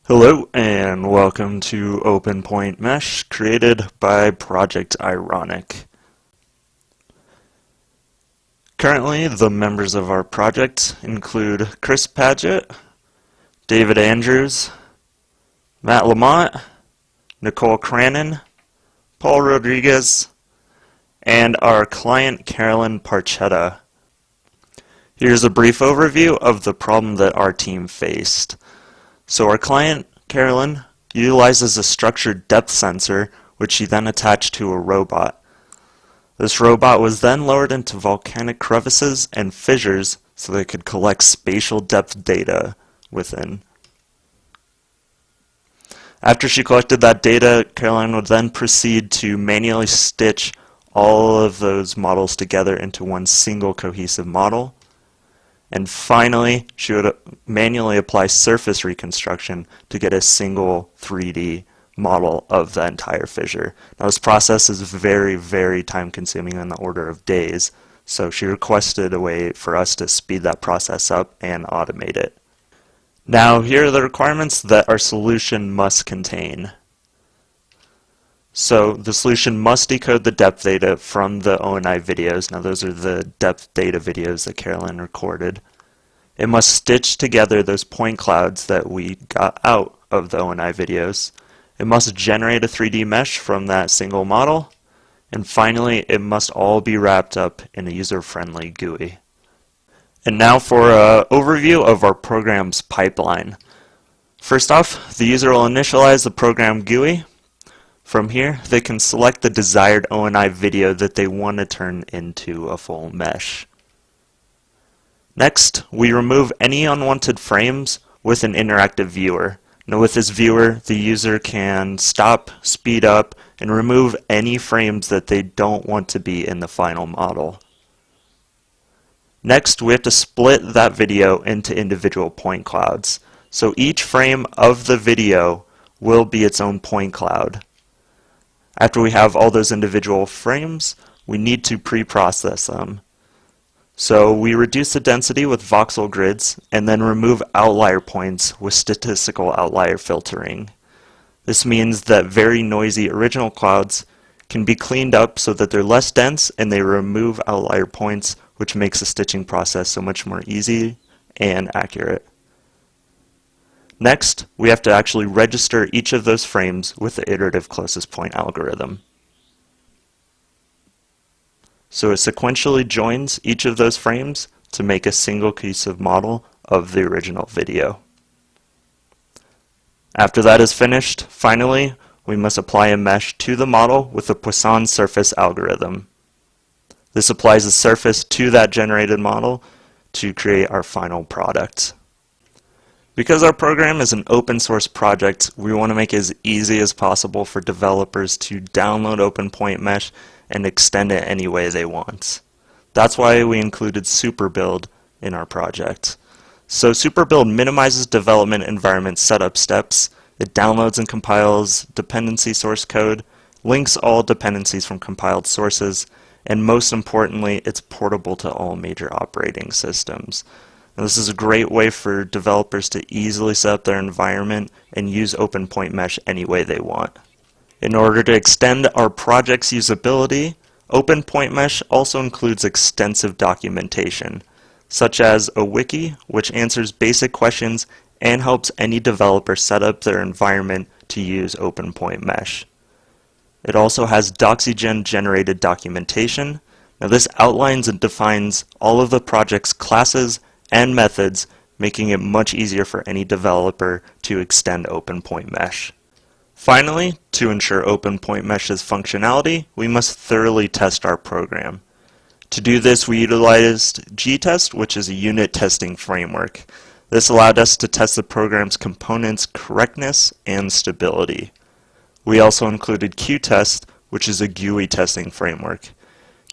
Hello and welcome to OpenPointMesh, created by Project Ironic. Currently, the members of our project include Chris Padgett, David Andrews, Matt Lamont, Nicole Cranon, Paul Rodriguez, and our client Carolyn Parchetta. Here's a brief overview of the problem that our team faced. So our client, Carolyn, utilizes a structured depth sensor, which she then attached to a robot. This robot was then lowered into volcanic crevices and fissures so they could collect spatial depth data within. After she collected that data, Caroline would then proceed to manually stitch all of those models together into one single cohesive model. And finally, she would manually apply surface reconstruction to get a single 3D model of the entire fissure. Now this process is very, very time consuming in the order of days, so she requested a way for us to speed that process up and automate it. Now here are the requirements that our solution must contain. So the solution must decode the depth data from the ONI videos. Now those are the depth data videos that Carolyn recorded. It must stitch together those point clouds that we got out of the ONI videos. It must generate a 3D mesh from that single model. And finally, it must all be wrapped up in a user-friendly GUI. And now for an overview of our program's pipeline. First off, the user will initialize the program GUI. From here, they can select the desired ONI video that they want to turn into a full mesh. Next, we remove any unwanted frames with an interactive viewer. Now with this viewer, the user can stop, speed up, and remove any frames that they don't want to be in the final model. Next, we have to split that video into individual point clouds. So each frame of the video will be its own point cloud. After we have all those individual frames, we need to pre-process them. So we reduce the density with voxel grids and then remove outlier points with statistical outlier filtering. This means that very noisy original clouds can be cleaned up so that they're less dense and they remove outlier points, which makes the stitching process so much more easy and accurate. Next, we have to actually register each of those frames with the iterative closest point algorithm. So it sequentially joins each of those frames to make a single cohesive model of the original video. After that is finished, finally, we must apply a mesh to the model with the Poisson surface algorithm. This applies a surface to that generated model to create our final product. Because our program is an open source project, we want to make it as easy as possible for developers to download OpenPointMesh and extend it any way they want. That's why we included SuperBuild in our project. So SuperBuild minimizes development environment setup steps. It downloads and compiles dependency source code, links all dependencies from compiled sources, and most importantly, it's portable to all major operating systems. Now, this is a great way for developers to easily set up their environment and use OpenPointMesh any way they want. In order to extend our project's usability, OpenPointMesh also includes extensive documentation, such as a wiki, which answers basic questions and helps any developer set up their environment to use OpenPointMesh. It also has Doxygen-generated documentation. Now this outlines and defines all of the project's classes and methods, making it much easier for any developer to extend OpenPointMesh. Finally, to ensure OpenPointMesh's functionality, we must thoroughly test our program. To do this, we utilized Gtest, which is a unit testing framework. This allowed us to test the program's components' correctness and stability. We also included Qtest, which is a GUI testing framework.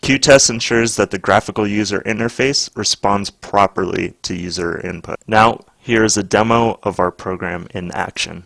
Qtest ensures that the graphical user interface responds properly to user input. Now, here is a demo of our program in action.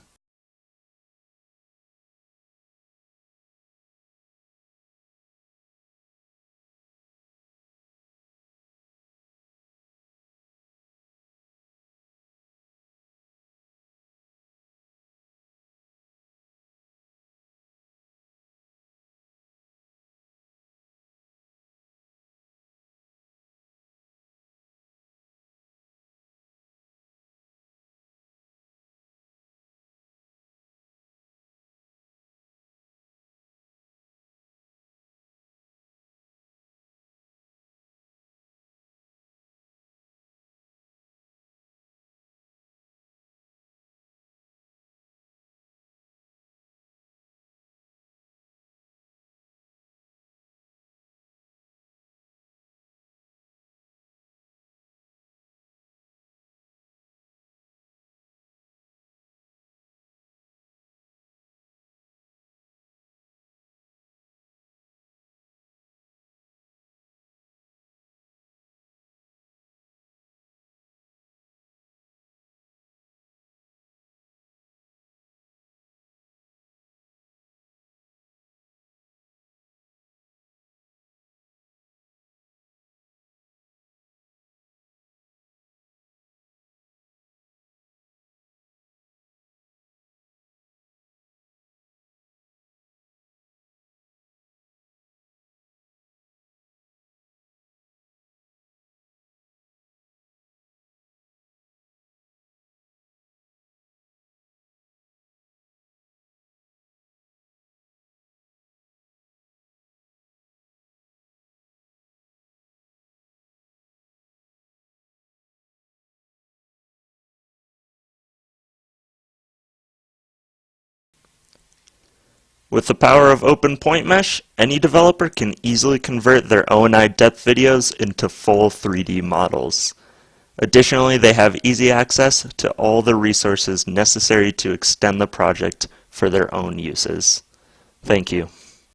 With the power of OpenPointMesh, any developer can easily convert their ONI depth videos into full 3D models. Additionally, they have easy access to all the resources necessary to extend the project for their own uses. Thank you.